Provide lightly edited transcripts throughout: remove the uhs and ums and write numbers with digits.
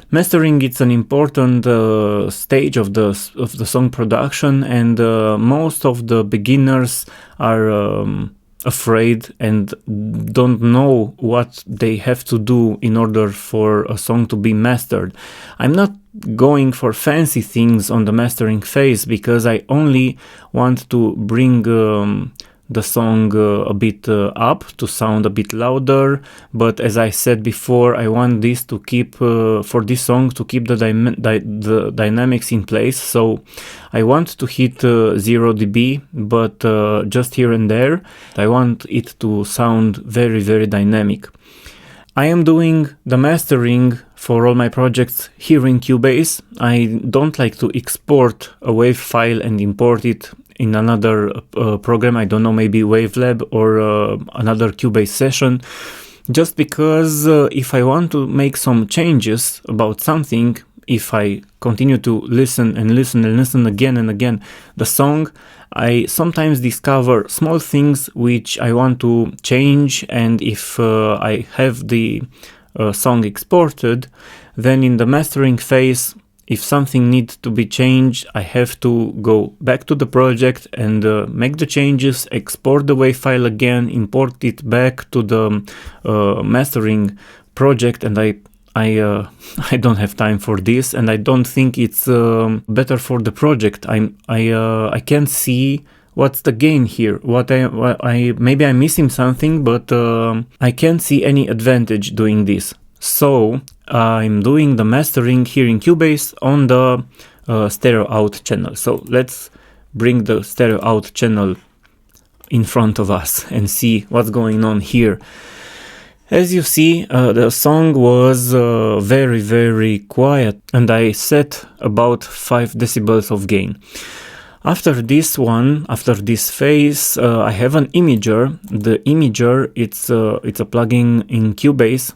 Mastering, it's an important stage of the song production, and most of the beginners are afraid and don't know what they have to do in order for a song to be mastered. I'm not going for fancy things on the mastering phase because I only want to bring the song a bit up, to sound a bit louder, but as I said before, I want this to keep for this song to keep the dynamics in place. So I want to hit 0 dB, but just here and there. I want it to sound very, very dynamic. I am doing the mastering for all my projects here in Cubase. I don't like to export a WAV file and import it in another program, I don't know, maybe WaveLab or another Cubase session, just because if I want to make some changes about something, if I continue to listen and listen and listen again and again the song, I sometimes discover small things which I want to change, and if I have the song exported, then in the mastering phase, if something needs to be changed, I have to go back to the project and make the changes, export the WAV file again, import it back to the mastering project, and I don't have time for this, and I don't think it's better for the project. I can't see what's the gain here. Maybe I'm missing something, but I can't see any advantage doing this. So I'm doing the mastering here in Cubase on the stereo out channel. So let's bring the stereo out channel in front of us and see what's going on here. As you see, the song was very, very quiet, and I set about 5 decibels of gain. After this phase, I have an imager. The imager, it's a plugin in Cubase,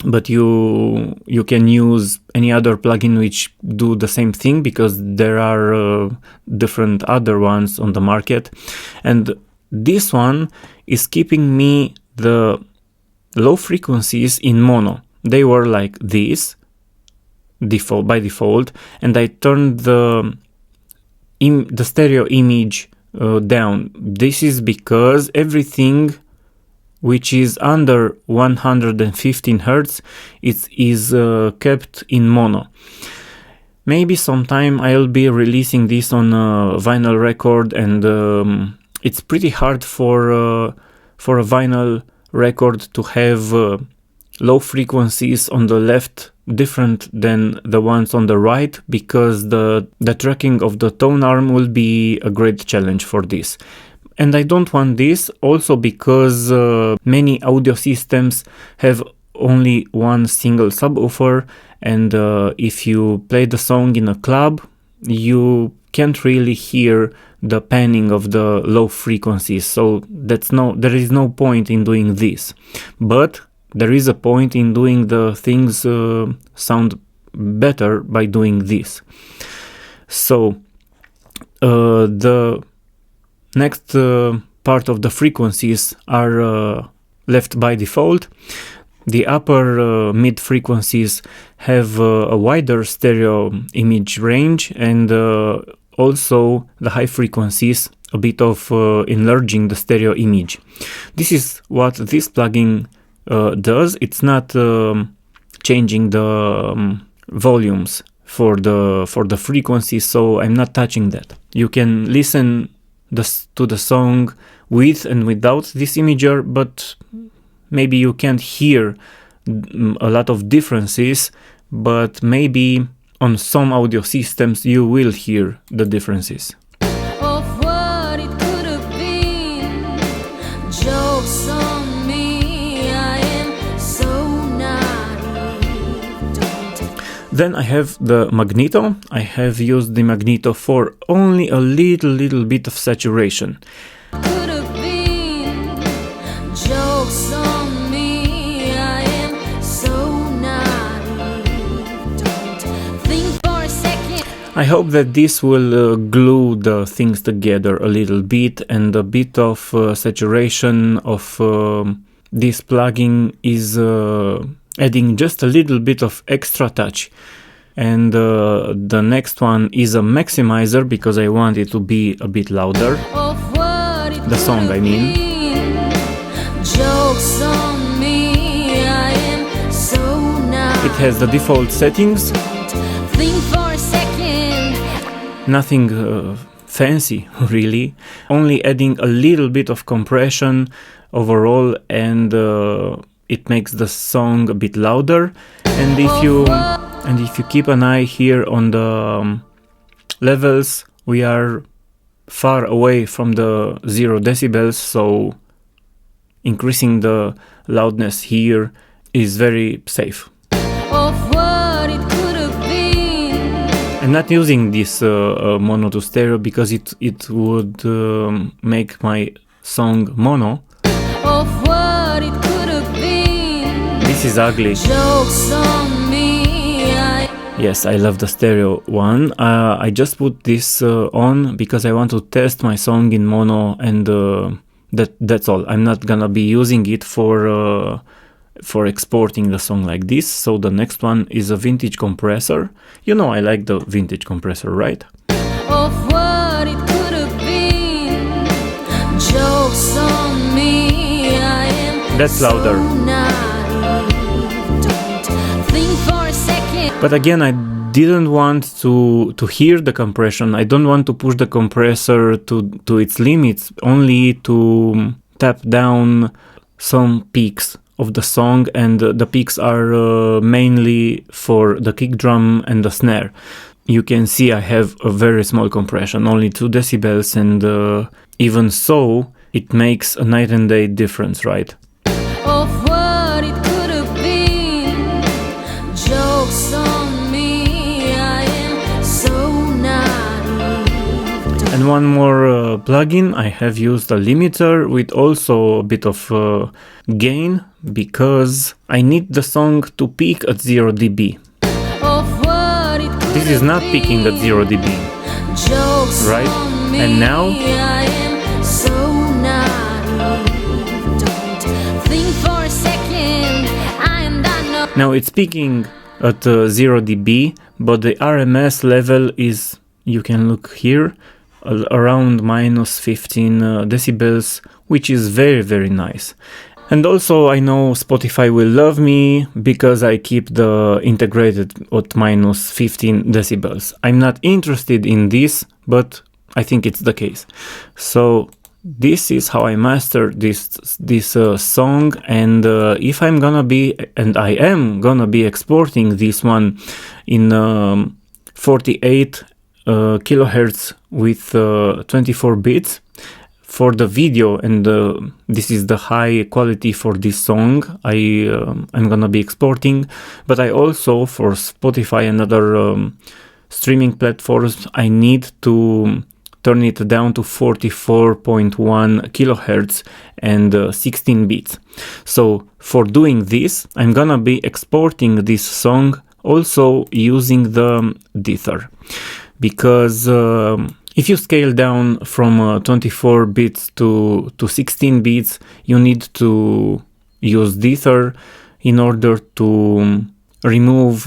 but you can use any other plugin which do the same thing, because there are different other ones on the market. And this one is keeping me the low frequencies in mono. They were like this by default, and I turned the stereo image down. This is because everything which is under 115 Hz is kept in mono. Maybe sometime I'll be releasing this on a vinyl record, and it's pretty hard for a vinyl record to have low frequencies on the left different than the ones on the right, because the tracking of the tone arm will be a great challenge for this. And I don't want this also because many audio systems have only one single subwoofer, and if you play the song in a club, you can't really hear the panning of the low frequencies, so there is no point in doing this. But there is a point in doing the things sound better by doing this. So the next part of the frequencies are left by default. The upper mid frequencies have a wider stereo image range, and also the high frequencies a bit of enlarging the stereo image. This is what this plugin does. It's not changing the volumes for the frequencies, so I'm not touching that. You can listen to the song with and without this imager, but maybe you can't hear a lot of differences, but maybe on some audio systems you will hear the differences. Of what it could have been, jokes on me, I am so naive. Then I have the magneto. I have used the magneto for only a little bit of saturation. Could have been, jokes on me, I am so naive. Don't think for a second. I hope that this will glue the things together a little bit, and a bit of saturation of this plugin is a adding just a little bit of extra touch. And the next one is a maximizer because I want it to be a bit louder. The song, I mean. Jokes on me, I am so nice. It has the default settings. Think for a second. Nothing fancy, really. Only adding a little bit of compression overall, and it makes the song a bit louder. And if you keep an eye here on the levels, we are far away from the 0 decibels, so increasing the loudness here is very safe. Of what it could have been. I'm not using this mono to stereo because it would make my song mono. Of what it could have been. This is ugly. Jokes on me. Yes, I love the stereo one. I just put this on because I want to test my song in mono, and that's all. I'm not gonna be using it for exporting the song like this. So the next one is a vintage compressor. You know I like the vintage compressor, right? Of what it could have been. Jokes on me. I am That's louder. so naive. Don't think for a second. But again, I didn't want to hear the compression. I don't want to push the compressor to its limits, only to tap down some peaks of the song, and the peaks are mainly for the kick drum and the snare. You can see I have a very small compression, only 2 decibels, and even so, it makes a night and day difference, right? Of what it could have been. Jokes on me. I am so naive. And one more plugin, I have used a limiter with also a bit of gain, because I need the song to peak at 0 dB. Of what it could This is have not peaking at 0 dB. Jokes Right? on me. And now? I am so naive. Don't think for a second. And I know. Now it's peaking at 0 dB, but the RMS level is, you can look here, around minus 15 decibels, which is very, very nice. And also I know Spotify will love me because I keep the integrated at minus 15 decibels. I'm not interested in this, but I think it's the case. So this is how I master this song, and if I'm gonna be, and I am gonna be exporting this one in 48 kilohertz with 24 bits for the video, and this is the high quality for this song I'm gonna be exporting. But I also, for Spotify and other streaming platforms, I need to turn it down to 44.1 kilohertz and 16 bits. So for doing this, I'm gonna be exporting this song also using the dither, because if you scale down from 24 bits to 16 bits, you need to use dither in order to remove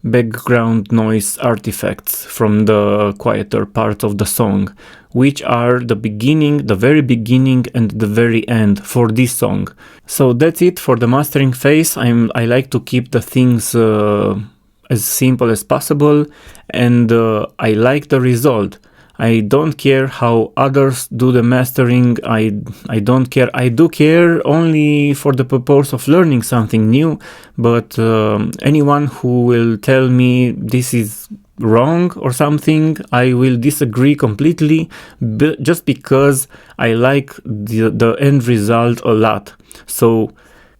background noise artifacts from the quieter parts of the song, which are the beginning, the very beginning and the very end for this song. So that's it for the mastering phase. I like to keep the things as simple as possible, and I like the result. I don't care how others do the mastering. I don't care. I do care only for the purpose of learning something new, but anyone who will tell me this is wrong or something, I will disagree completely, just because I like the end result a lot. So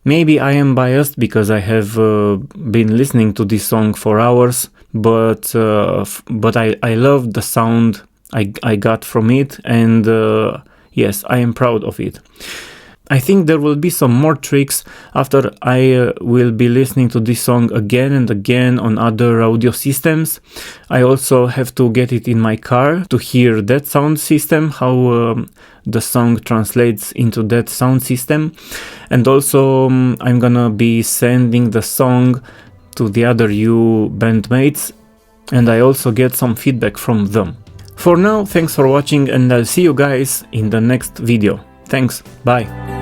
maybe I am biased because I have been listening to this song for hours, but I love the sound I got from it, and yes, I am proud of it. I think there will be some more tricks after I will be listening to this song again and again on other audio systems. I also have to get it in my car to hear that sound system, how the song translates into that sound system. And also I'm gonna be sending the song to the other U bandmates, and I also get some feedback from them. For now, thanks for watching, and I'll see you guys in the next video. Thanks, bye!